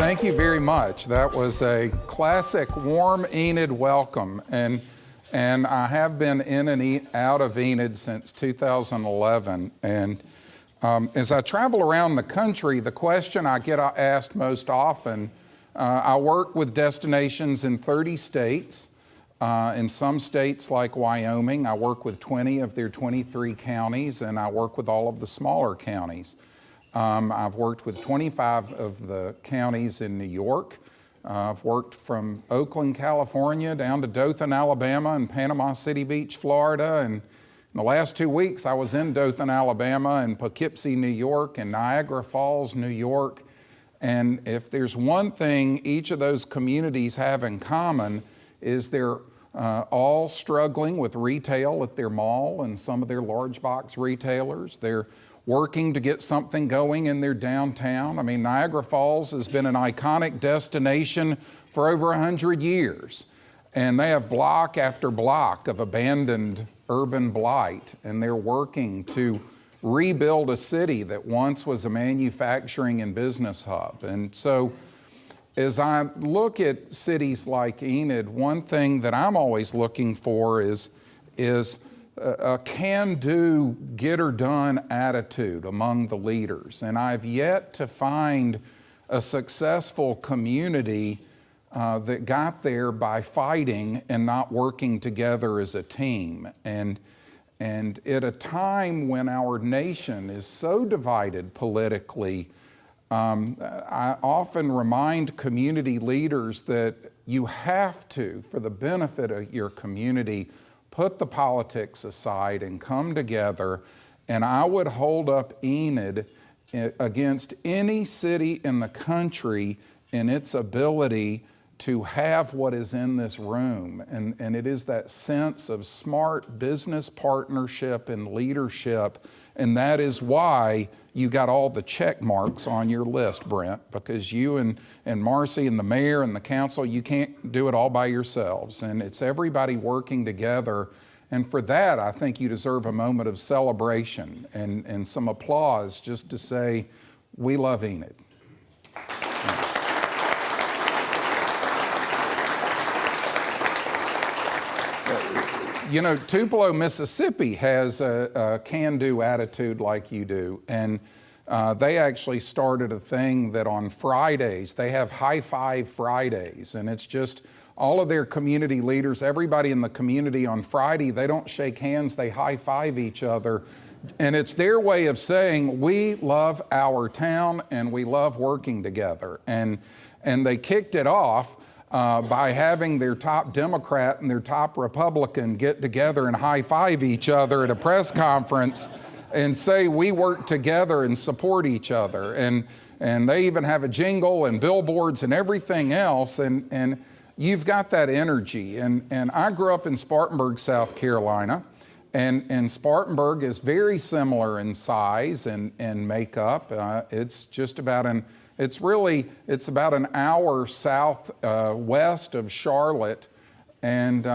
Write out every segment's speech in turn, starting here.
Thank you very much. That was a classic warm Enid welcome. And I have been in and out of Enid since 2011. And as I travel around the country, the question I get asked most often, I work with destinations in 30 states. In some states like Wyoming, I work with 20 of their 23 counties, and I work with all of the smaller counties. I've worked with 25 of the counties in New York. I've worked from Oakland, California, down to Dothan, Alabama, and Panama City Beach, Florida. And in the last 2 weeks, I was in Dothan, Alabama, and Poughkeepsie, New York, and Niagara Falls, New York. And if there's one thing each of those communities have in common is they're all struggling with retail at their mall and some of their large box retailers. They're working to get something going in their downtown. I mean, Niagara Falls has been an iconic destination for over 100 years. And they have block after block of abandoned urban blight, and they're working to rebuild a city that once was a manufacturing and business hub. And so as I look at cities like Enid, one thing that I'm always looking for is a can-do, get-her-done attitude among the leaders. And I've yet to find a successful community that got there by fighting and not working together as a team. And at a time when our nation is so divided politically, I often remind community leaders that you have to, for the benefit of your community, put the politics aside and come together. And I would hold up Enid against any city in the country in its ability to have what is in this room. And it is that sense of smart business partnership and leadership. And that is why you got all the check marks on your list, Brent, because you and Marcy and the mayor and the council, you can't do it all by yourselves. And it's everybody working together. And for that, I think you deserve a moment of celebration and some applause just to say, we love Enid. You know, Tupelo, Mississippi has a can-do attitude like you do. And they actually started a thing that on Fridays, they have High Five Fridays. And it's just all of their community leaders, everybody in the community on Friday, they don't shake hands, they high five each other. And it's their way of saying, we love our town and we love working together. And they kicked it off by having their top Democrat and their top Republican get together and high-five each other at a press conference and say, we work together and support each other. And they even have a jingle and billboards and everything else, and you've got that energy. And I grew up in Spartanburg, South Carolina, and Spartanburg is very similar in size and makeup. It's just about it's about an hour southwest of Charlotte, and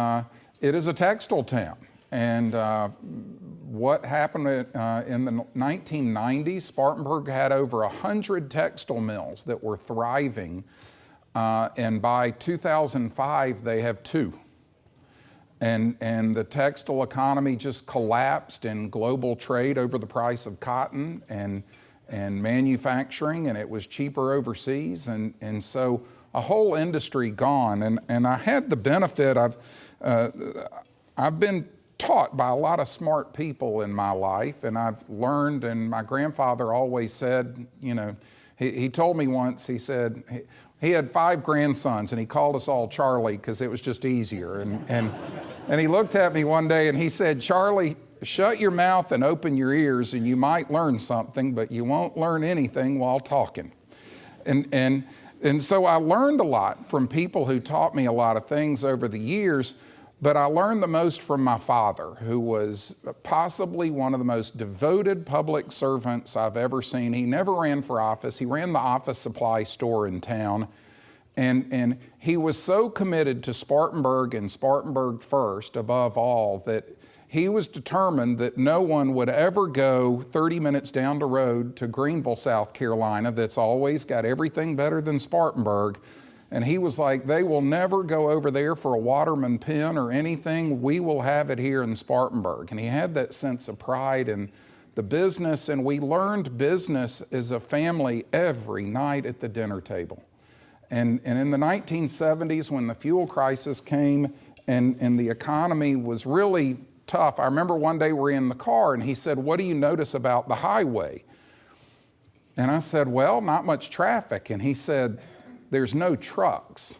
it is a textile town. And what happened in the 1990s, Spartanburg had over 100 textile mills that were thriving, and by 2005, they have 2. And the textile economy just collapsed in global trade over the price of cotton and manufacturing, and it was cheaper overseas, and so a whole industry gone. And I had the benefit I've been taught by a lot of smart people in my life, and I've learned, and my grandfather always said, you know, he told me once, he said, he had 5 grandsons, and he called us all Charlie because it was just easier. And he looked at me one day and he said, Charlie, shut your mouth and open your ears and you might learn something, but you won't learn anything while talking. And so I learned a lot from people who taught me a lot of things over the years, but I learned the most from my father, who was possibly one of the most devoted public servants I've ever seen. He never ran for office. He ran the office supply store in town. And he was so committed to Spartanburg and Spartanburg first above all that he was determined that no one would ever go 30 minutes down the road to Greenville, South Carolina, that's always got everything better than Spartanburg. And he was like, they will never go over there for a Waterman pen or anything. We will have it here in Spartanburg. And he had that sense of pride in the business, and we learned business as a family every night at the dinner table. And in the 1970s, when the fuel crisis came and the economy was really tough, I remember one day we were in the car and he said, what do you notice about the highway? And I said, well, not much traffic. And he said, there's no trucks.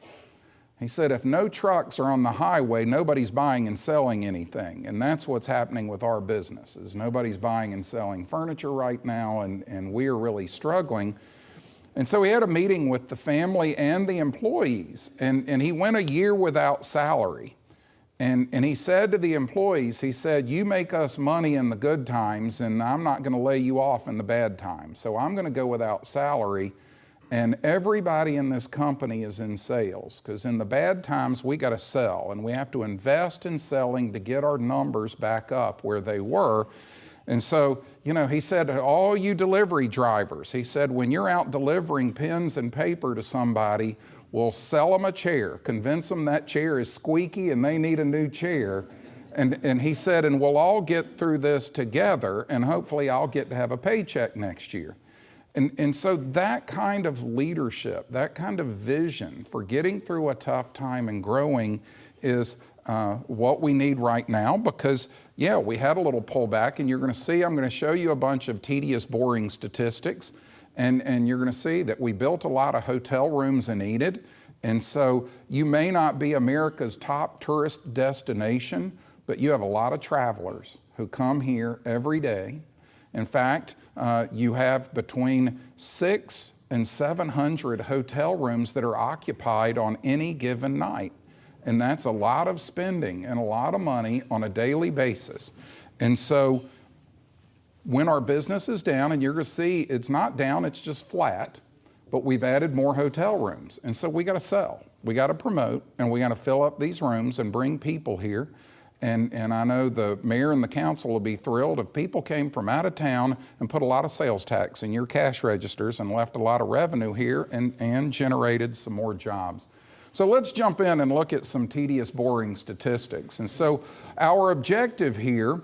He said, if no trucks are on the highway, nobody's buying and selling anything. And that's what's happening with our businesses. Nobody's buying and selling furniture right now, and we are really struggling. And so we had a meeting with the family and the employees, and he went a year without salary. And he said to the employees, he said, you make us money in the good times, and I'm not going to lay you off in the bad times. So I'm going to go without salary. And everybody in this company is in sales, because in the bad times, we got to sell, and we have to invest in selling to get our numbers back up where they were. And so, you know, he said, all you delivery drivers, he said, when you're out delivering pens and paper to somebody, we'll sell them a chair, convince them that chair is squeaky and they need a new chair. And he said, and we'll all get through this together, and hopefully I'll get to have a paycheck next year. And so that kind of leadership, that kind of vision for getting through a tough time and growing is what we need right now, because, yeah, we had a little pullback, and you're going to see, I'm going to show you a bunch of tedious, boring statistics, and you're going to see that we built a lot of hotel rooms in Enid, and so you may not be America's top tourist destination, but you have a lot of travelers who come here every day. In fact, you have between 600 and 700 hotel rooms that are occupied on any given night. And that's a lot of spending and a lot of money on a daily basis. And so when our business is down, and you're going to see it's not down, it's just flat, but we've added more hotel rooms. And so we got to sell, we got to promote, and we got to fill up these rooms and bring people here. And I know the mayor and the council will be thrilled if people came from out of town and put a lot of sales tax in your cash registers and left a lot of revenue here and generated some more jobs. So let's jump in and look at some tedious, boring statistics. And so our objective here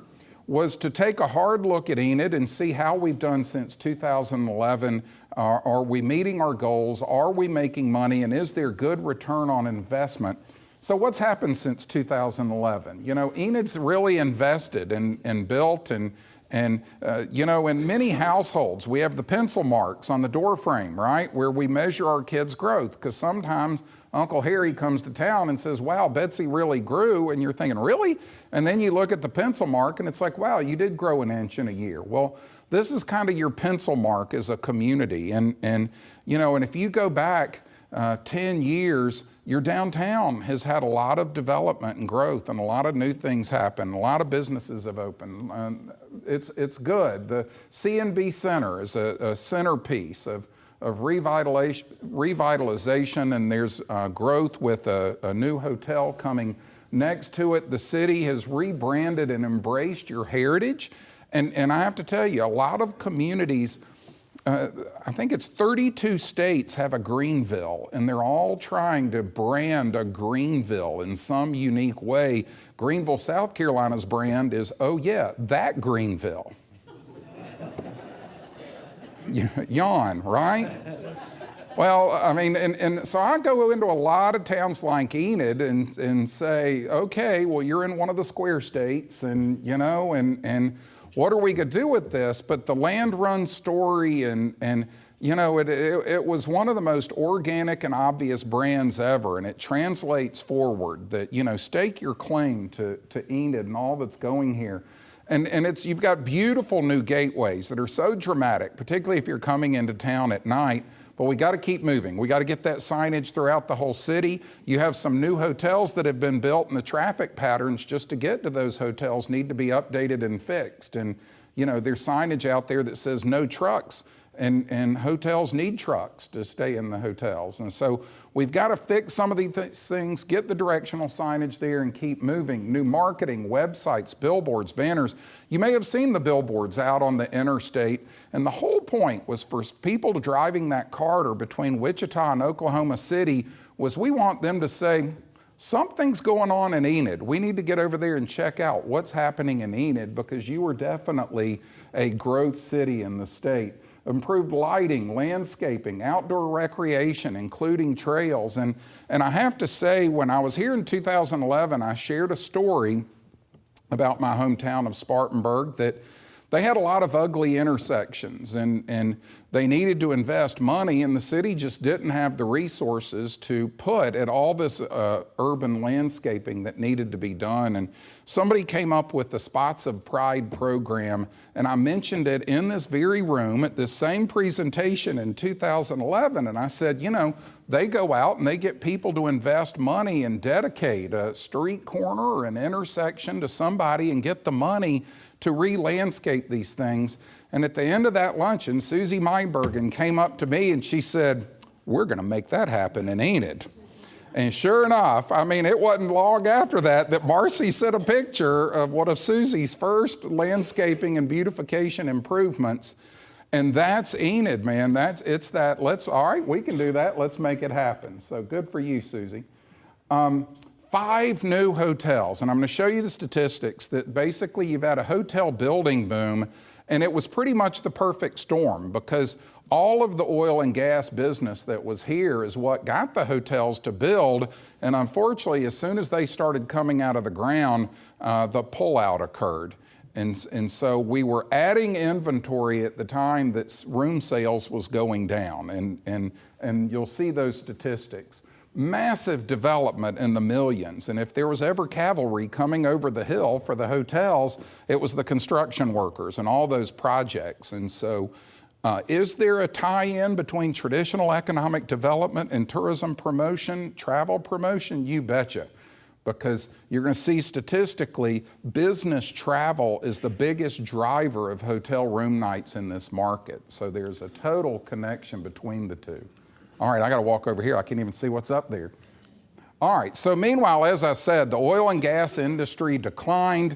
was to take a hard look at Enid and see how we've done since 2011. Are we meeting our goals? Are we making money? And is there good return on investment? So what's happened since 2011? You know, Enid's really invested and built and you know, in many households, we have the pencil marks on the door frame, right? Where we measure our kids' growth, because sometimes Uncle Harry comes to town and says, wow, Betsy really grew, and you're thinking, really? And then you look at the pencil mark and it's like, wow, you did grow an inch in a year. Well, this is kind of your pencil mark as a community. And you know, and if you go back 10 years, your downtown has had a lot of development and growth, and a lot of new things happen. A lot of businesses have opened. It's good. The C&B Center is a centerpiece of revitalization, and there's growth with a new hotel coming next to it. The city has rebranded and embraced your heritage. And I have to tell you, a lot of communities, I think it's 32 states have a Greenville, and they're all trying to brand a Greenville in some unique way. Greenville, South Carolina's brand is, oh yeah, that Greenville. Yawn, right? Well, I mean, and so I go into a lot of towns like Enid and say, okay, well, you're in one of the square states, and you know, and what are we going to do with this? But the Land Run story and you know, it was one of the most organic and obvious brands ever, and it translates forward that, you know, stake your claim to Enid and all that's going here. And you've got beautiful new gateways that are so dramatic, particularly if you're coming into town at night. But we got to keep moving. We got to get that signage throughout the whole city. You have some new hotels that have been built, and the traffic patterns just to get to those hotels need to be updated and fixed. And, you know, there's signage out there that says no trucks And hotels need trucks to stay in the hotels. And so we've got to fix some of these things, get the directional signage there and keep moving. New marketing, websites, billboards, banners. You may have seen the billboards out on the interstate. And the whole point was for people driving that corridor between Wichita and Oklahoma City was we want them to say, something's going on in Enid. We need to get over there and check out what's happening in Enid because you are definitely a growth city in the state. Improved lighting, landscaping, outdoor recreation, including trails. And I have to say, when I was here in 2011, I shared a story about my hometown of Spartanburg that they had a lot of ugly intersections and they needed to invest money and the city just didn't have the resources to put at all this urban landscaping that needed to be done. And somebody came up with the Spots of Pride program and I mentioned it in this very room at this same presentation in 2011. And I said, you know, they go out and they get people to invest money and dedicate a street corner or an intersection to somebody and get the money to re-landscape these things. And at the end of that luncheon, Susie Meinbergen came up to me and she said, we're gonna make that happen in Enid. And sure enough, I mean, it wasn't long after that Marcy sent a picture of one of Susie's first landscaping and beautification improvements. And that's Enid, man. All right, we can do that. Let's make it happen. So good for you, Susie. 5 new hotels, and I'm going to show you the statistics that basically you've had a hotel building boom, and it was pretty much the perfect storm because all of the oil and gas business that was here is what got the hotels to build, and unfortunately, as soon as they started coming out of the ground, the pullout occurred. And so we were adding inventory at the time that room sales was going down, and you'll see those statistics. Massive development in the millions, and if there was ever cavalry coming over the hill for the hotels, it was the construction workers and all those projects. And so is there a tie-in between traditional economic development and tourism promotion, travel promotion? You betcha, because you're going to see statistically business travel is the biggest driver of hotel room nights in this market. So there's a total connection between the two. All right, I got to walk over here. I can't even see what's up there. All right, so meanwhile, as I said, the oil and gas industry declined.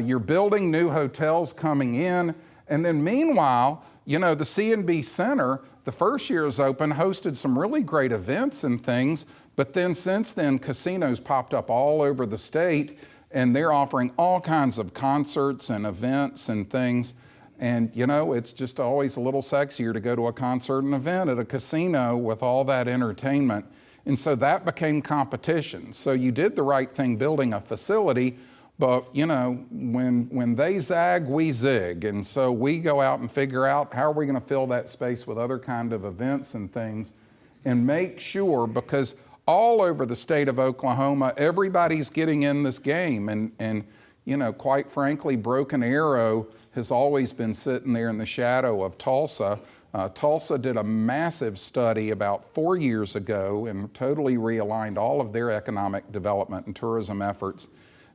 You're building new hotels coming in. And then meanwhile, you know, the C&B Center, the first year it was open, hosted some really great events and things. But then since then, casinos popped up all over the state, and they're offering all kinds of concerts and events and things. And you know, it's just always a little sexier to go to a concert and event at a casino with all that entertainment. And so that became competition. So you did the right thing building a facility, but you know, when they zag, we zig. And so we go out and figure out how are we gonna fill that space with other kind of events and things and make sure, because all over the state of Oklahoma, everybody's getting in this game. And you know, quite frankly, Broken Arrow has always been sitting there in the shadow of Tulsa. Tulsa did a massive study about 4 years ago and totally realigned all of their economic development and tourism efforts.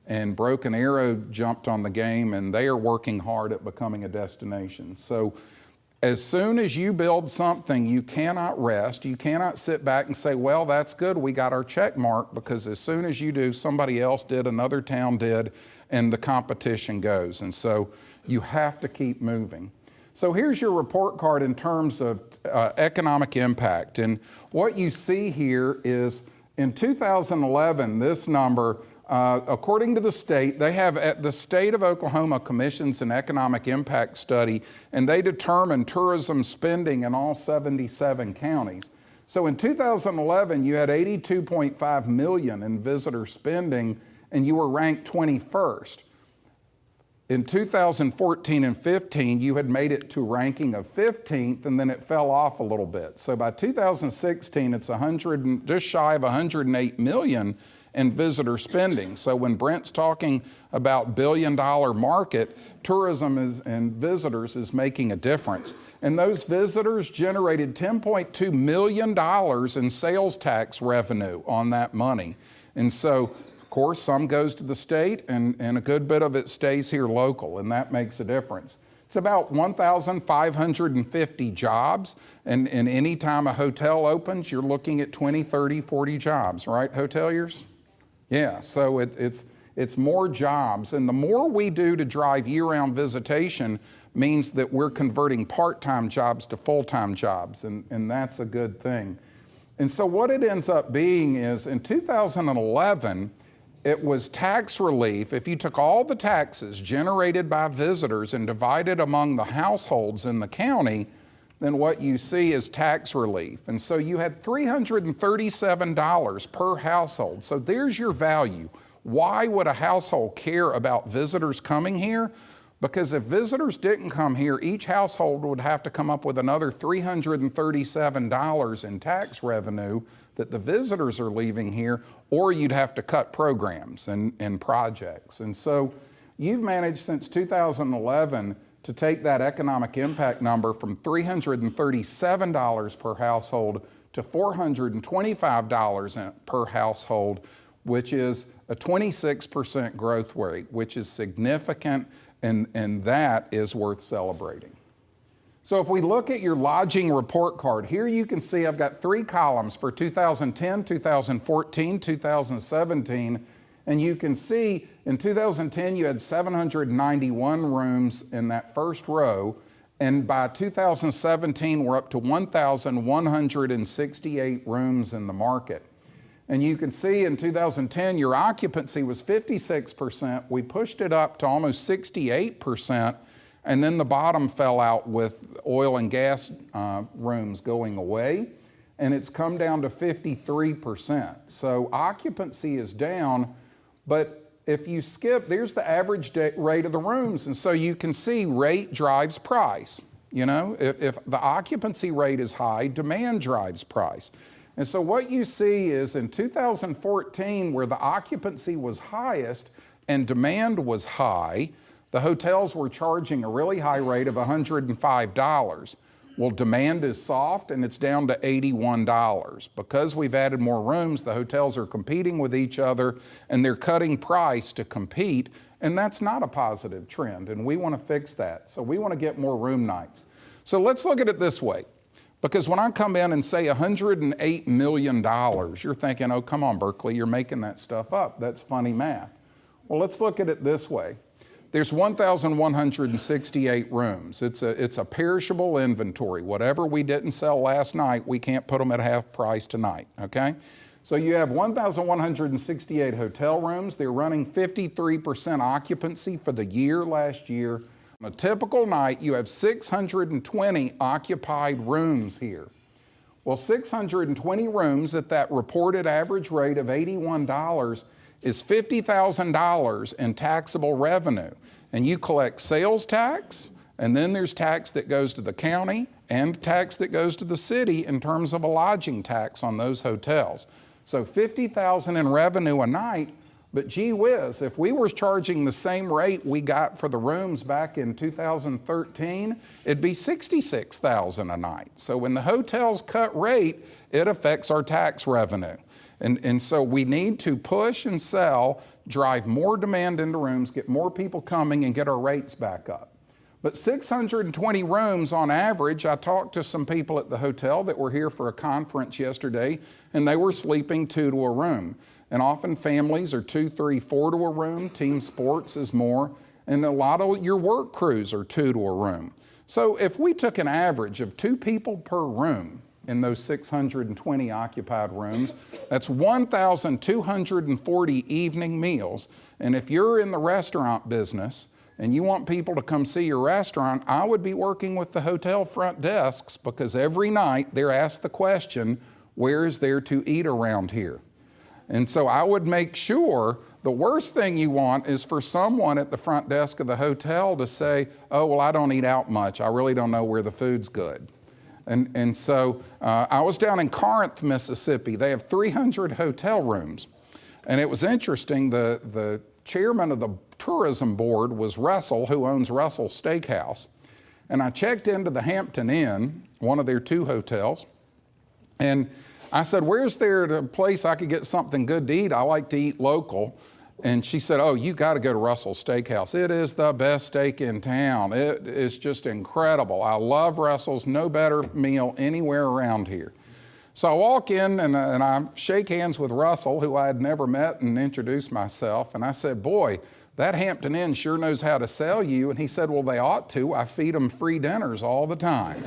And Broken Arrow jumped on the game and they are working hard at becoming a destination. So as soon as you build something, you cannot rest. You cannot sit back and say, well, that's good, we got our check mark, because as soon as you do, somebody else did, another town did, and the competition goes. And so you have to keep moving. So here's your report card in terms of economic impact. And what you see here is in 2011, this number, according to the state, they have the state of Oklahoma commissions an economic impact study, and they determine tourism spending in all 77 counties. So in 2011, you had 82.5 million in visitor spending, and you were ranked 21st. In 2014 and 15, you had made it to ranking of 15th, and then it fell off a little bit. So by 2016, it's just shy of 108 million in visitor spending. So when Brent's talking about billion-dollar market, tourism and visitors is making a difference. And those visitors generated $10.2 million in sales tax revenue on that money. And so, of course, some goes to the state and a good bit of it stays here local, and that makes a difference. It's about 1,550 jobs, and any time a hotel opens, you're looking at 20, 30, 40 jobs, right, hoteliers? Yeah, so it's more jobs, and the more we do to drive year-round visitation means that we're converting part-time jobs to full-time jobs, and that's a good thing. And so what it ends up being is, in 2011, it was tax relief. If you took all the taxes generated by visitors and divided among the households in the county, then what you see is tax relief. And so you had $337 per household. So there's your value. Why would a household care about visitors coming here? Because if visitors didn't come here, each household would have to come up with another $337 in tax revenue that the visitors are leaving here, or you'd have to cut programs and projects. And so you've managed since 2011 to take that economic impact number from $337 per household to $425 per household, which is a 26% growth rate, which is significant, and that is worth celebrating. So if we look at your lodging report card, here you can see I've got 3 columns for 2010, 2014, 2017, and you can see in 2010 you had 791 rooms in that first row, and by 2017 we're up to 1,168 rooms in the market. And you can see in 2010 your occupancy was 56%, we pushed it up to almost 68%, and then the bottom fell out with oil and gas rooms going away, and it's come down to 53%. So occupancy is down, but if you skip, there's the average rate of the rooms, and so you can see rate drives price. You know, if the occupancy rate is high, demand drives price. And so what you see is in 2014, where the occupancy was highest and demand was high, the hotels were charging a really high rate of $105. Well, demand is soft and it's down to $81. Because we've added more rooms, the hotels are competing with each other and they're cutting price to compete, and that's not a positive trend, and we want to fix that. So we want to get more room nights. So let's look at it this way. Because when I come in and say $108 million, you're thinking, oh, come on, Berkeley, you're making that stuff up. That's funny math. Well, let's look at it this way. There's 1,168 rooms. It's a perishable inventory. Whatever we didn't sell last night, we can't put them at half price tonight, okay? So you have 1,168 hotel rooms. They're running 53% occupancy for the year last year. On a typical night, you have 620 occupied rooms here. Well, 620 rooms at that reported average rate of $81 is $50,000 in taxable revenue. And you collect sales tax, and then there's tax that goes to the county and tax that goes to the city in terms of a lodging tax on those hotels. So $50,000 in revenue a night, but gee whiz, if we were charging the same rate we got for the rooms back in 2013, it'd be $66,000 a night. So when the hotels cut rate, it affects our tax revenue. And so we need to push and sell, drive more demand into rooms, get more people coming, and get our rates back up. But 620 rooms on average, I talked to some people at the hotel that were here for a conference yesterday, and they were sleeping 2 to a room. And often families are 2, 3, 4 to a room. Team sports is more. And a lot of your work crews are 2 to a room. So if we took an average of 2 people per room in those 620 occupied rooms, that's 1,240 evening meals. And if you're in the restaurant business and you want people to come see your restaurant, I would be working with the hotel front desks, because every night they're asked the question, where is there to eat around here? And so I would make sure, the worst thing you want is for someone at the front desk of the hotel to say, oh, well, I don't eat out much. I really don't know where the food's good. And so I was down in Corinth, Mississippi. They have 300 hotel rooms. And it was interesting, the chairman of the tourism board was Russell, who owns Russell Steakhouse. And I checked into the Hampton Inn, one of their 2 hotels, and I said, where's there a place I could get something good to eat? I like to eat local. And she said, oh, you got to go to Russell's Steakhouse. It is the best steak in town. It is just incredible. I love Russell's, no better meal anywhere around here. So I walk in and I shake hands with Russell, who I had never met, and introduce myself. And I said, boy, that Hampton Inn sure knows how to sell you. And he said, well, they ought to. I feed them free dinners all the time.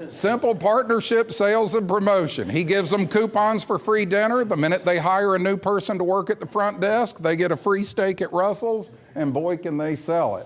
Simple partnership, sales, and promotion. He gives them coupons for free dinner. The minute they hire a new person to work at the front desk, they get a free steak at Russell's, and boy, can they sell it.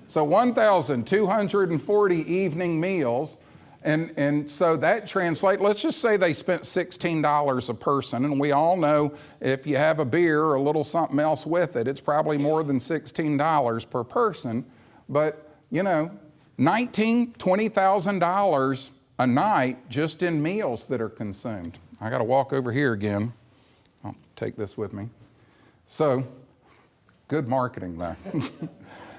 So 1,240 evening meals, and so that translates, let's just say they spent $16 a person, and we all know if you have a beer or a little something else with it, it's probably more than $16 per person, but you know, $19,000, $20,000 a night just in meals that are consumed. I got to walk over here again. I'll take this with me. So, good marketing there.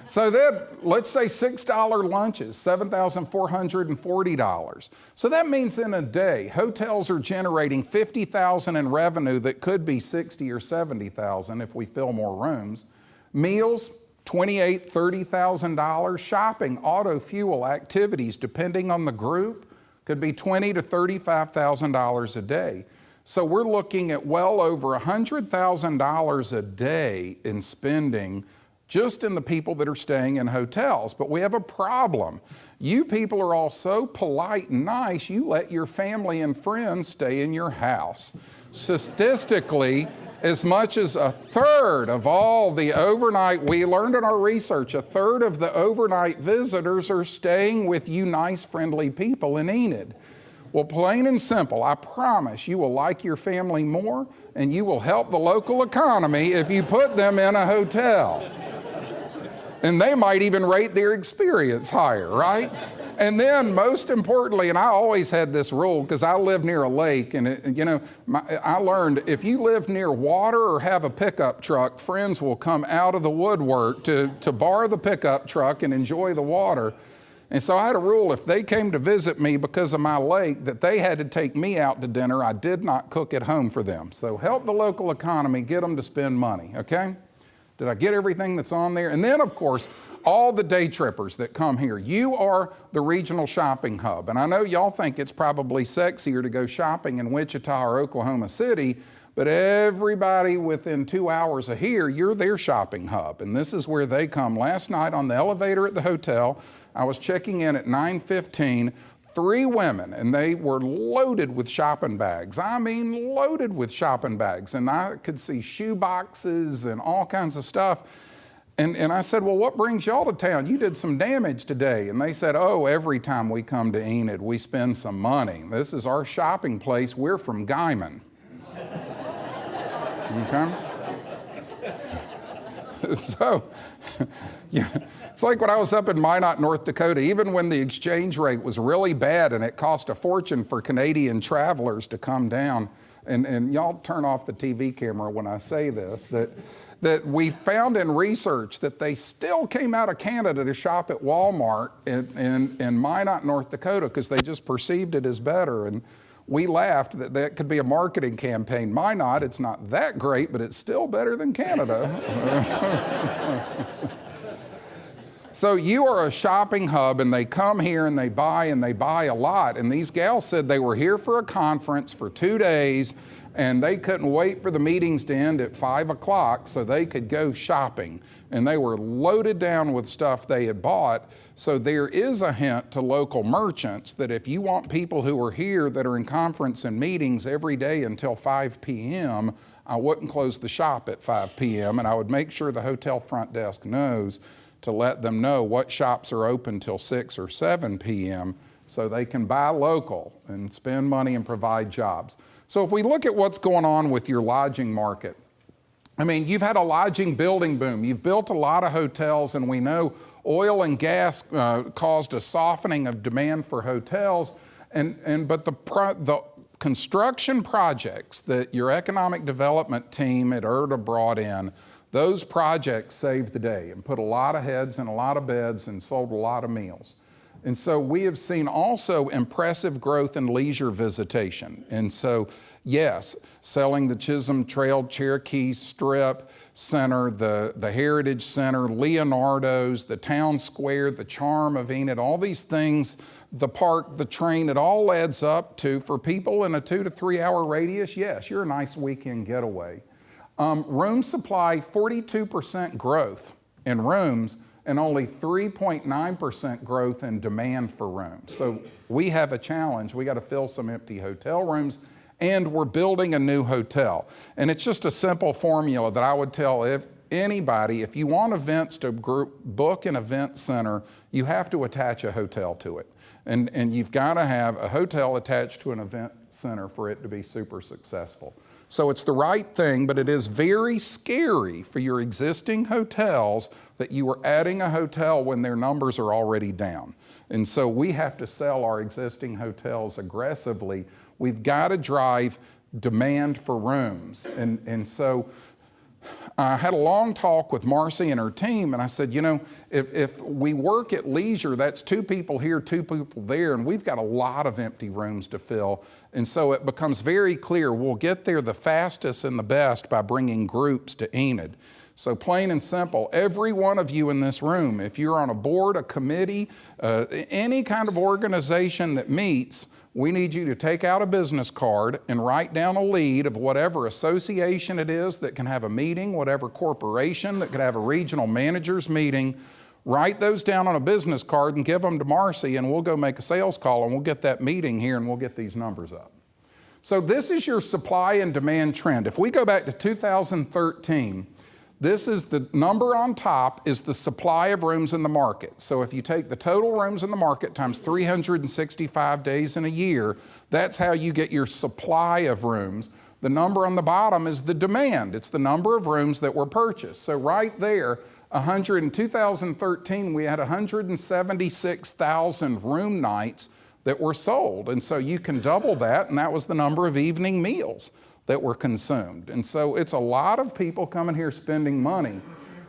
So then, let's say $6 lunches, $7,440. So that means in a day, hotels are generating $50,000 in revenue that could be $60,000 or $70,000 if we fill more rooms. Meals, $28,000, $30,000. Shopping, auto, fuel, activities, depending on the group, could be $20,000 to $35,000 a day. So we're looking at well over $100,000 a day in spending just in the people that are staying in hotels. But we have a problem. You people are all so polite and nice, you let your family and friends stay in your house. Statistically, as much as a third of all the overnight, we learned in our research, a third of the overnight visitors are staying with you nice, friendly people in Enid. Well, plain and simple, I promise you will like your family more and you will help the local economy if you put them in a hotel. And they might even rate their experience higher, right? And then most importantly, and I always had this rule because I live near a lake, and I learned if you live near water or have a pickup truck, friends will come out of the woodwork to borrow the pickup truck and enjoy the water. And so I had a rule, if they came to visit me because of my lake, that they had to take me out to dinner. I did not cook at home for them. So help the local economy, get them to spend money, okay? Did I get everything that's on there? And then, of course, all the day trippers that come here. You are the regional shopping hub. And I know y'all think it's probably sexier to go shopping in Wichita or Oklahoma City, but everybody within 2 hours of here, you're their shopping hub. And this is where they come. Last night on the elevator at the hotel, I was checking in at 9:15, 3 women, and they were loaded with shopping bags. I mean, loaded with shopping bags. And I could see shoe boxes and all kinds of stuff. And I said, well, what brings y'all to town? You did some damage today. And they said, oh, every time we come to Enid, we spend some money. This is our shopping place. We're from Guyman. Okay? So, yeah, it's like when I was up in Minot, North Dakota, even when the exchange rate was really bad and it cost a fortune for Canadian travelers to come down, and y'all turn off the TV camera when I say this, that we found in research that they still came out of Canada to shop at Walmart in Minot, North Dakota, because they just perceived it as better. And we laughed that that could be a marketing campaign. Minot, it's not that great, but it's still better than Canada. So you are a shopping hub, and they come here and they buy a lot. And these gals said they were here for a conference for 2 days, and they couldn't wait for the meetings to end at 5 o'clock so they could go shopping. And they were loaded down with stuff they had bought. So there is a hint to local merchants that if you want people who are here that are in conference and meetings every day until 5 p.m., I wouldn't close the shop at 5 p.m., and I would make sure the hotel front desk knows to let them know what shops are open till 6 or 7 p.m. so they can buy local and spend money and provide jobs. So if we look at what's going on with your lodging market, I mean, you've had a lodging building boom. You've built a lot of hotels, and we know oil and gas caused a softening of demand for hotels, but the construction projects that your economic development team at ERDA brought in, those projects saved the day and put a lot of heads and a lot of beds and sold a lot of meals. And so we have seen also impressive growth in leisure visitation. And so, yes, selling the Chisholm Trail, Cherokee Strip Center, the Heritage Center, Leonardo's, the Town Square, the charm of Enid, all these things, the park, the train, it all adds up to, for people in a 2 to 3 hour radius, yes, you're a nice weekend getaway. Room supply, 42% growth in rooms, and only 3.9% growth in demand for rooms. So we have a challenge. We got to fill some empty hotel rooms, and we're building a new hotel. And it's just a simple formula that I would tell anybody, if you want events to book an event center, you have to attach a hotel to it. And you've got to have a hotel attached to an event center for it to be super successful. So it's the right thing, but it is very scary for your existing hotels that you are adding a hotel when their numbers are already down. And so we have to sell our existing hotels aggressively. We've got to drive demand for rooms. And so I had a long talk with Marcy and her team, and I said, you know, if we work at leisure, that's 2 people here, 2 people there, and we've got a lot of empty rooms to fill. And so it becomes very clear we'll get there the fastest and the best by bringing groups to Enid. So plain and simple, every one of you in this room, if you're on a board, a committee, any kind of organization that meets, we need you to take out a business card and write down a lead of whatever association it is that can have a meeting, whatever corporation that could have a regional managers meeting. Write those down on a business card and give them to Marcy, and we'll go make a sales call and we'll get that meeting here and we'll get these numbers up. So this is your supply and demand trend. If we go back to 2013, this is the number on top is the supply of rooms in the market. So if you take the total rooms in the market times 365 days in a year, that's how you get your supply of rooms. The number on the bottom is the demand. It's the number of rooms that were purchased. So right there, in 2013, we had 176,000 room nights that were sold. And so you can double that, and that was the number of evening meals that were consumed. And so it's a lot of people coming here spending money.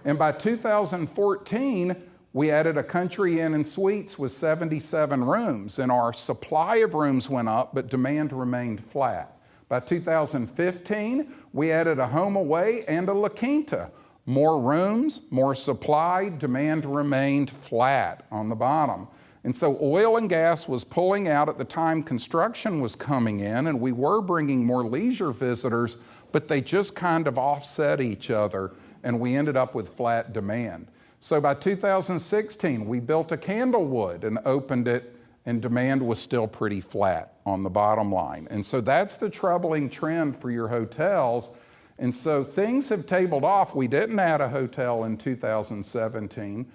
And by 2014, we added a Country Inn and Suites with 77 rooms, and our supply of rooms went up, but demand remained flat. By 2015, we added a Home Away and a La Quinta. More rooms, more supply, demand remained flat on the bottom. And so oil and gas was pulling out at the time construction was coming in, and we were bringing more leisure visitors, but they just kind of offset each other, and we ended up with flat demand. So by 2016, we built a Candlewood and opened it, and demand was still pretty flat on the bottom line. And so that's the troubling trend for your hotels. And so things have tabled off. We didn't add a hotel in 2017.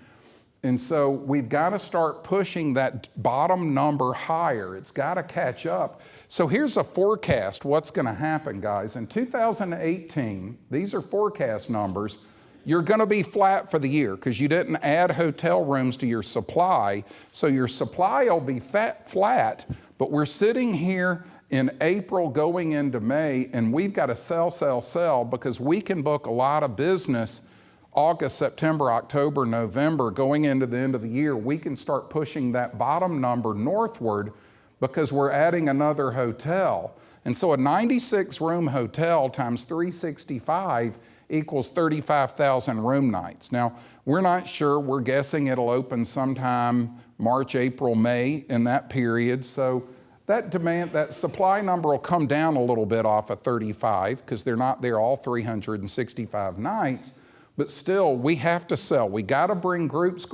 And so we've got to start pushing that bottom number higher. It's got to catch up. So here's a forecast what's going to happen, guys. In 2018, these are forecast numbers. You're going to be flat for the year because you didn't add hotel rooms to your supply. So your supply will be flat, but we're sitting here in April going into May, and we've got to sell because we can book a lot of business August, September, October, November, going into the end of the year. We can start pushing that bottom number northward because we're adding another hotel. And so a 96-room hotel times 365 equals 35,000 room nights. Now, we're not sure. We're guessing it'll open sometime March, April, May in that period. So that demand, that supply number will come down a little bit off of 35 because they're not there all 365 nights. But still, we have to sell. We got to bring groups,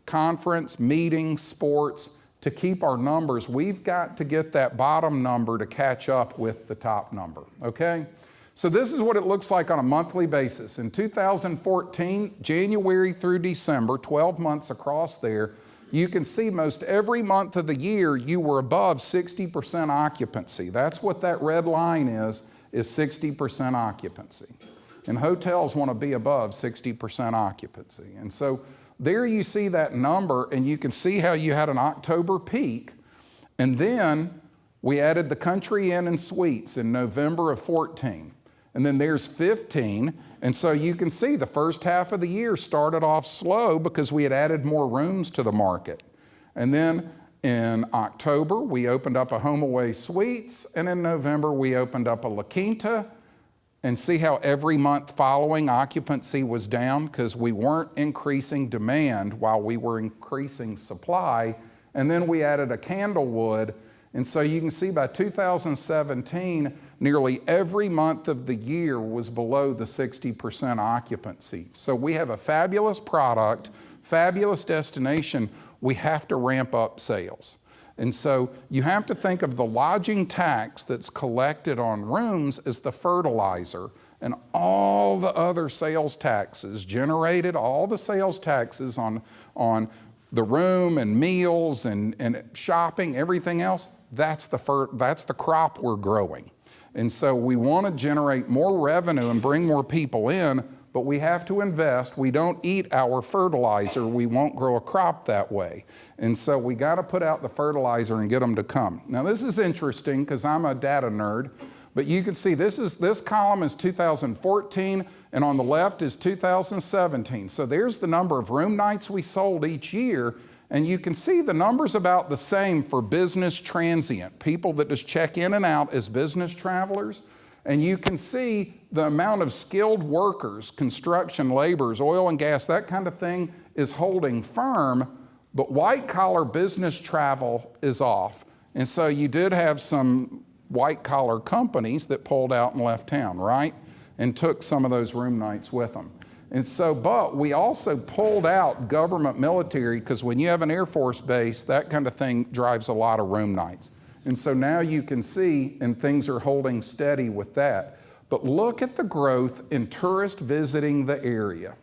conference, meetings, sports to keep our numbers. We've got to get that bottom number to catch up with the top number, okay? So this is what it looks like on a monthly basis. In 2014, January through December, 12 months across there, you can see most every month of the year you were above 60% occupancy. That's what that red line is 60% occupancy. And hotels want to be above 60% occupancy. And so there you see that number, and you can see how you had an October peak. And then we added the Country Inn and Suites in November of 14. And then there's 15. And so you can see the first half of the year started off slow because we had added more rooms to the market. And then in October, we opened up a Home Away Suites, and in November, we opened up a La Quinta. And see how every month following occupancy was down because we weren't increasing demand while we were increasing supply. And then we added a Candlewood. And so you can see by 2017, nearly every month of the year was below the 60% occupancy. So we have a fabulous product, fabulous destination. We have to ramp up sales. And so you have to think of the lodging tax that's collected on rooms as the fertilizer, and all the other sales taxes generated, all the sales taxes on the room and meals and shopping, everything else, that's the crop we're growing. And so we want to generate more revenue and bring more people in, but we have to invest. We don't eat our fertilizer. We won't grow a crop that way. And so we got to put out the fertilizer and get them to come. Now this is interesting because I'm a data nerd, but you can see this column is 2014 and on the left is 2017. So there's the number of room nights we sold each year, and you can see the number's about the same for business transient, people that just check in and out as business travelers. And you can see the amount of skilled workers, construction laborers, oil and gas, that kind of thing is holding firm, but white collar business travel is off. And so you did have some white collar companies that pulled out and left town, right? And took some of those room nights with them. And so, but we also pulled out government military because when you have an Air Force base, that kind of thing drives a lot of room nights. And so now you can see, and things are holding steady with that. But look at the growth in tourists visiting the area.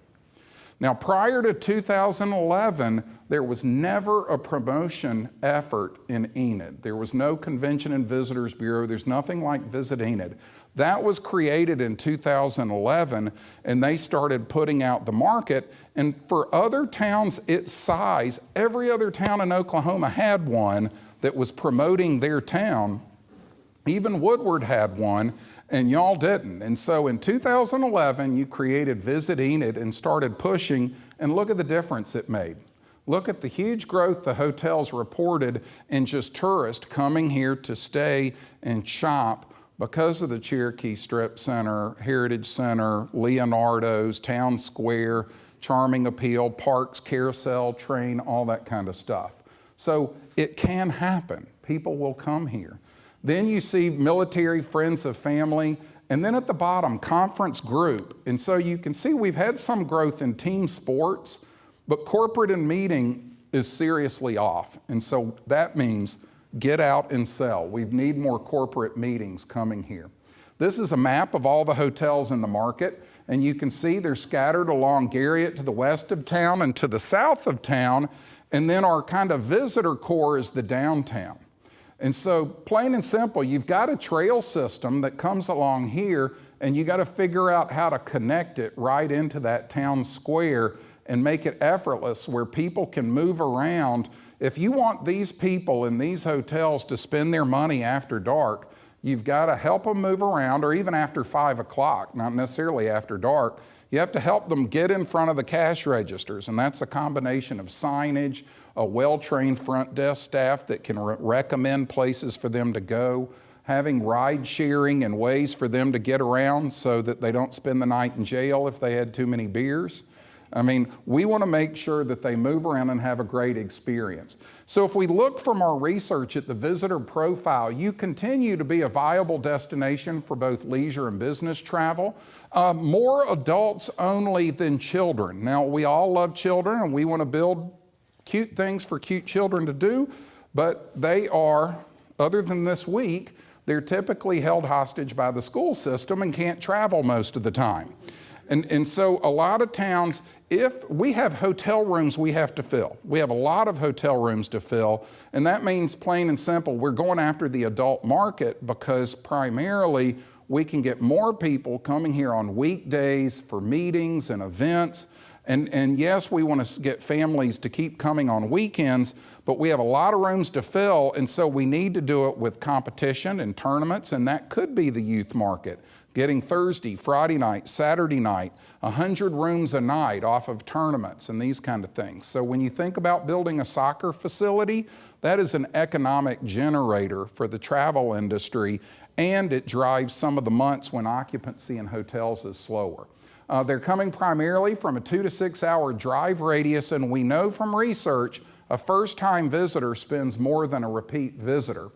Now, prior to 2011, there was never a promotion effort in Enid. There was no Convention and Visitors Bureau. There's nothing like Visit Enid. That was created in 2011, and they started putting out the market. And for other towns its size, every other town in Oklahoma had one that was promoting their town. Even Woodward had one, and y'all didn't. And so in 2011, you created Visit Enid and started pushing, and look at the difference it made. Look at the huge growth the hotels reported in just tourists coming here to stay and shop because of the Cherokee Strip Center, Heritage Center, Leonardo's, Town Square, Charming Appeal, Parks, Carousel, Train, all that kind of stuff. So it can happen. People will come here. Then you see military, friends of family, and then at the bottom, conference group. And so you can see we've had some growth in team sports, but corporate and meeting is seriously off. And so that means get out and sell. We need more corporate meetings coming here. This is a map of all the hotels in the market, and you can see they're scattered along Garriott to the west of town and to the south of town, and then our kind of visitor core is the downtown. And so plain and simple, you've got a trail system that comes along here, and you got to figure out how to connect it right into that town square and make it effortless where people can move around. If you want these people in these hotels to spend their money after dark, you've got to help them move around, or even after 5 o'clock, not necessarily after dark. You have to help them get in front of the cash registers, and that's a combination of signage, a well-trained front desk staff that can recommend places for them to go, having ride sharing and ways for them to get around so that they don't spend the night in jail if they had too many beers. I mean, we want to make sure that they move around and have a great experience. So if we look from our research at the visitor profile, you continue to be a viable destination for both leisure and business travel. More adults only than children. Now, we all love children and we want to build cute things for cute children to do, but they are, other than this week, they're typically held hostage by the school system and can't travel most of the time. And so a lot of towns, if we have hotel rooms we have to fill. We have a lot of hotel rooms to fill, and that means plain and simple, we're going after the adult market because primarily we can get more people coming here on weekdays for meetings and events. And yes, we want to get families to keep coming on weekends, but we have a lot of rooms to fill, and so we need to do it with competition and tournaments, and that could be the youth market. getting Thursday, Friday night, Saturday night, 100 rooms a night off of tournaments and these kind of things. So when you think about building a soccer facility, that is an economic generator for the travel industry, and it drives some of the months when occupancy in hotels is slower. They're coming primarily from a 2 to 6 hour drive radius, and we know from research a first-time visitor spends more than a repeat visitor.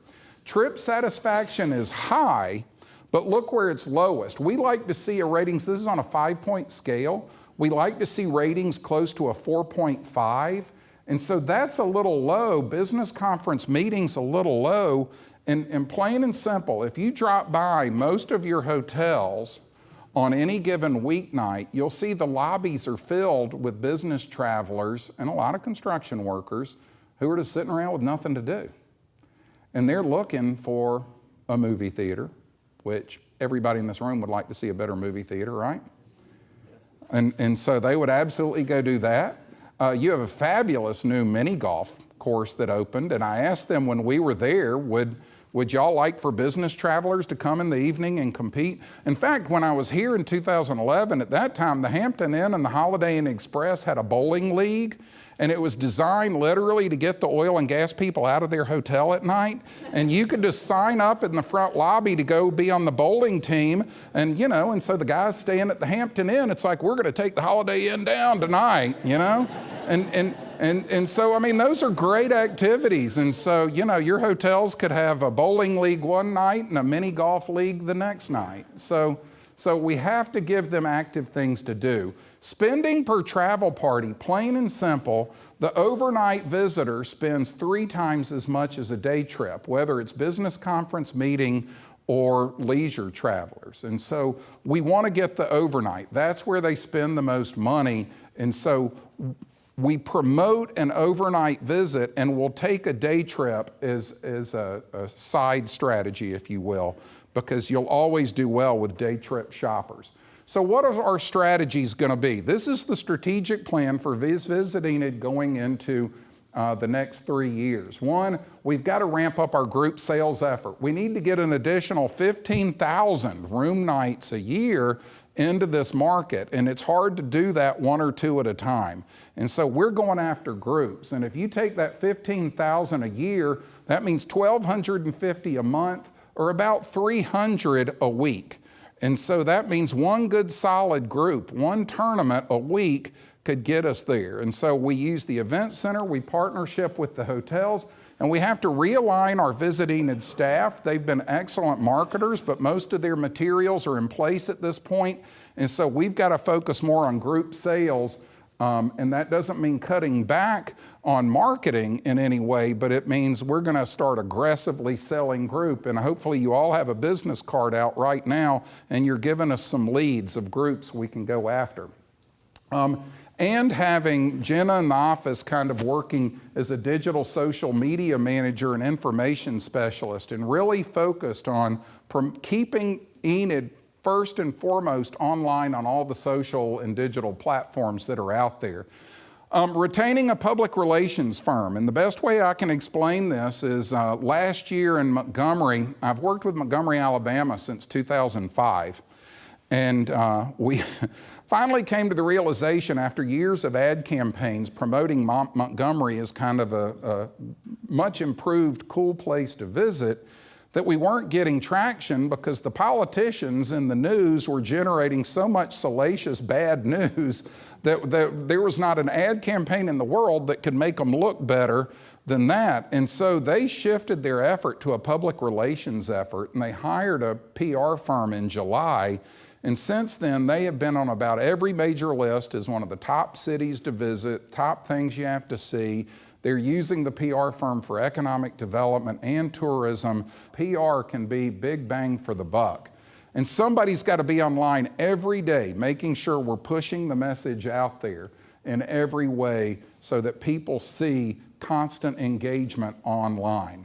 Trip satisfaction is high, but look where it's lowest. We like to see a ratings, this is on a 5-point scale, we like to see ratings close to a 4.5, and so that's a little low. Business conference meetings a little low, and plain and simple, if you drop by most of your hotels on any given weeknight, you'll see the lobbies are filled with business travelers and a lot of construction workers who are just sitting around with nothing to do. And they're looking for a movie theater, which everybody in this room would like to see a better movie theater, right? And so they would absolutely go do that. You have a fabulous new mini golf course that opened, and I asked them when we were there, would y'all like for business travelers to come in the evening and compete? In fact, when I was here in 2011, at that time, the Hampton Inn and the Holiday Inn Express had a bowling league, and it was designed literally to get the oil and gas people out of their hotel at night. And you could just sign up in the front lobby to go be on the bowling team. And, and so the guys staying at the Hampton Inn, it's like, we're going to take the Holiday Inn down tonight, And so, I mean, those are great activities. And so, your hotels could have a bowling league one night and a mini golf league the next night. So we have to give them active things to do. Spending per travel party, plain and simple, the overnight visitor spends 3 times as much as a day trip, whether it's business conference meeting or leisure travelers. And so we want to get the overnight. That's where they spend the most money. And so we promote an overnight visit, and we'll take a day trip as a side strategy, if you will, because you'll always do well with day trip shoppers. So what are our strategies going to be? This is the strategic plan for Visit Enid going into the next 3 years. 1, we've got to ramp up our group sales effort. We need to get an additional 15,000 room nights a year into this market, and it's hard to do that 1 or 2 at a time. And so we're going after groups, and if you take that 15,000 a year, that means 1,250 a month, or about 300 a week. And so that means one good solid group, one tournament a week could get us there. And so we use the event center, we partnership with the hotels, and we have to realign our Visit Enid staff. They've been excellent marketers, but most of their materials are in place at this point. And so we've got to focus more on group sales. And that doesn't mean cutting back on marketing in any way, but it means we're going to start aggressively selling group. And hopefully you all have a business card out right now, and you're giving us some leads of groups we can go after. And having Jenna in the office kind of working as a digital social media manager and information specialist, and really focused on keeping Enid first and foremost online on all the social and digital platforms that are out there. Retaining a public relations firm, and the best way I can explain this is last year in Montgomery, I've worked with Montgomery, Alabama since 2005, and we finally came to the realization after years of ad campaigns promoting Montgomery as kind of a much improved, cool place to visit, that we weren't getting traction because the politicians in the news were generating so much salacious bad news that there was not an ad campaign in the world that could make them look better than that. And so they shifted their effort to a public relations effort, and they hired a PR firm in July. And since then, they have been on about every major list as one of the top cities to visit, top things you have to see. They're using the PR firm for economic development and tourism. PR can be big bang for the buck. And somebody's got to be online every day, making sure we're pushing the message out there in every way so that people see constant engagement online.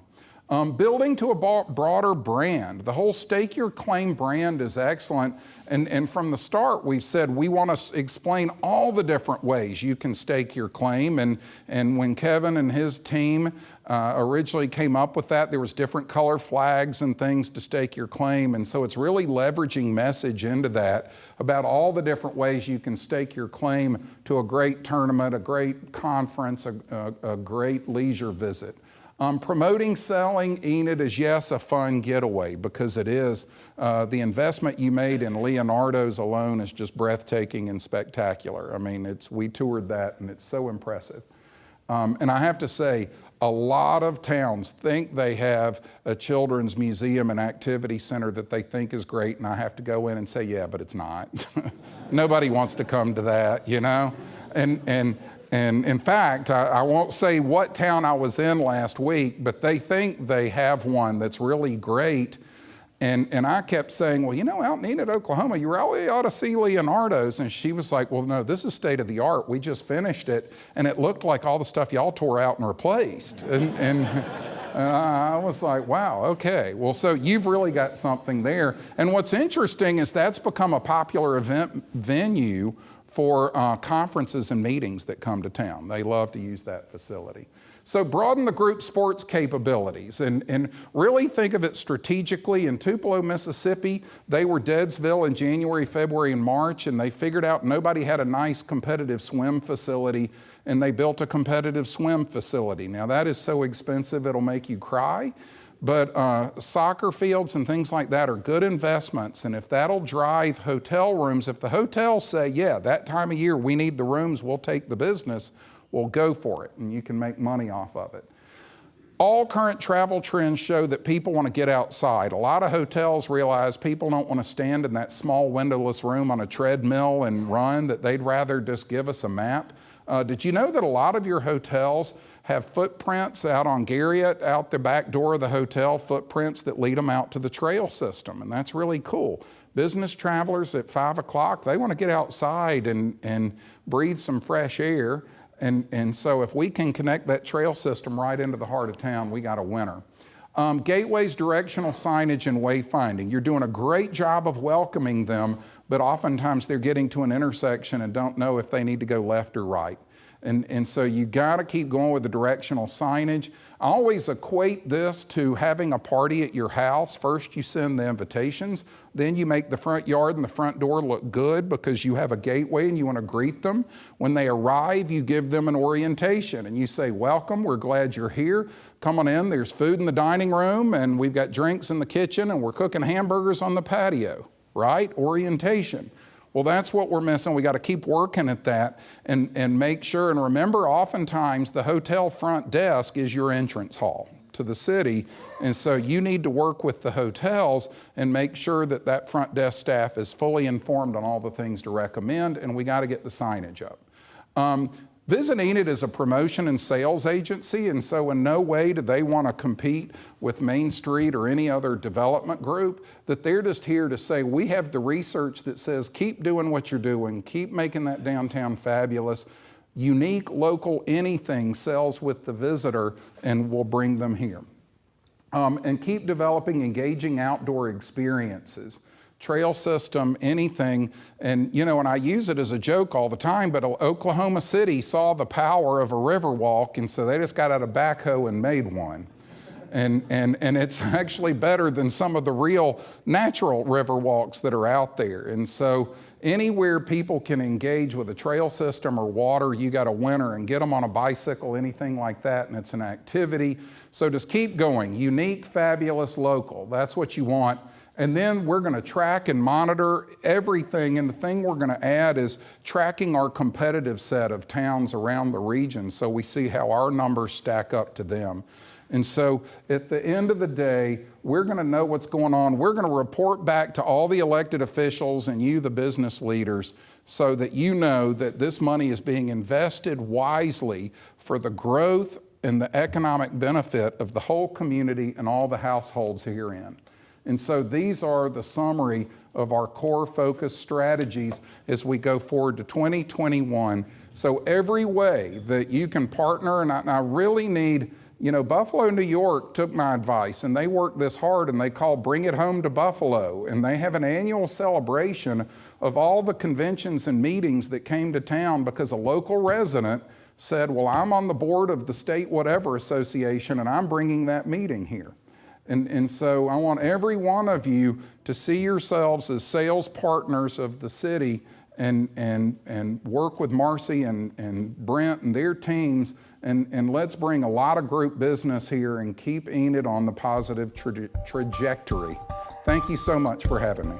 Building to a broader brand. The whole Stake Your Claim brand is excellent. And from the start, we've said we want to explain all the different ways you can stake your claim. And when Kevin and his team originally came up with that. There was different color flags and things to stake your claim, and so it's really leveraging message into that about all the different ways you can stake your claim to a great tournament, a great conference, a great leisure visit. Promoting selling Enid is, yes, a fun getaway, because it is. The investment you made in Leonardo's alone is just breathtaking and spectacular. I mean, we toured that, and it's so impressive. And I have to say, a lot of towns think they have a children's museum and activity center that they think is great, and I have to go in and say, yeah, but it's not. Nobody wants to come to that, you know? And in fact, I won't say what town I was in last week, but they think they have one that's really great. And I kept saying, well, you know, out in Enid, Oklahoma, you really ought to see Leonardo's. And she was like, well, no, this is state of the art. We just finished it, and it looked like all the stuff y'all tore out and replaced. And I was like, wow, okay. Well, so you've really got something there. And what's interesting is that's become a popular event venue for conferences and meetings that come to town. They love to use that facility. So broaden the group sports capabilities and really think of it strategically. In Tupelo, Mississippi, they were Deadsville in January, February, and March, and they figured out nobody had a nice competitive swim facility, and they built a competitive swim facility. Now that is so expensive it'll make you cry, but soccer fields and things like that are good investments, and if that'll drive hotel rooms, if the hotels say, yeah, that time of year we need the rooms, we'll take the business, well, go for it, and you can make money off of it. All current travel trends show that people want to get outside. A lot of hotels realize people don't want to stand in that small windowless room on a treadmill and run, that they'd rather just give us a map. Did you know that a lot of your hotels have footprints out on Garriott, out the back door of the hotel, footprints that lead them out to the trail system, and that's really cool. Business travelers at 5 o'clock, they want to get outside and breathe some fresh air. And so if we can connect that trail system right into the heart of town, we got a winner. Gateways, directional signage, and wayfinding. You're doing a great job of welcoming them, but oftentimes they're getting to an intersection and don't know if they need to go left or right. And so you gotta keep going with the directional signage. I always equate this to having a party at your house. First you send the invitations, then you make the front yard and the front door look good because you have a gateway and you wanna greet them. When they arrive, you give them an orientation and you say, welcome, we're glad you're here. Come on in, there's food in the dining room and we've got drinks in the kitchen and we're cooking hamburgers on the patio, right? Orientation. Well, that's what we're missing. We got to keep working at that and make sure. And remember, oftentimes the hotel front desk is your entrance hall to the city. And so you need to work with the hotels and make sure that that front desk staff is fully informed on all the things to recommend. And we got to get the signage up. Visit Enid is a promotion and sales agency, and so in no way do they want to compete with Main Street or any other development group, that they're just here to say, we have the research that says, keep doing what you're doing, keep making that downtown fabulous. Unique, local, anything sells with the visitor, and we'll bring them here. And keep developing engaging outdoor experiences. Trail system, anything, and you know, and I use it as a joke all the time, but Oklahoma City saw the power of a river walk, and so they just got out a backhoe and made one. And it's actually better than some of the real natural river walks that are out there. And so anywhere people can engage with a trail system or water, you got a winner, and get them on a bicycle, anything like that, and it's an activity. So just keep going. Unique, fabulous, local. That's what you want. And then we're going to track and monitor everything. And the thing we're going to add is tracking our competitive set of towns around the region so we see how our numbers stack up to them. And so at the end of the day, we're going to know what's going on. We're going to report back to all the elected officials and you, the business leaders, so that you know that this money is being invested wisely for the growth and the economic benefit of the whole community and all the households herein. And so these are the summary of our core focus strategies as we go forward to 2021. So every way that you can partner, and I really need, you know, Buffalo, New York took my advice and they worked this hard and they called Bring It Home to Buffalo. And they have an annual celebration of all the conventions and meetings that came to town because a local resident said, well, I'm on the board of the state whatever association and I'm bringing that meeting here. And so I want every one of you to see yourselves as sales partners of the city and work with Marcy and Brent and their teams, and let's bring a lot of group business here and keep Enid on the positive trajectory. Thank you so much for having me.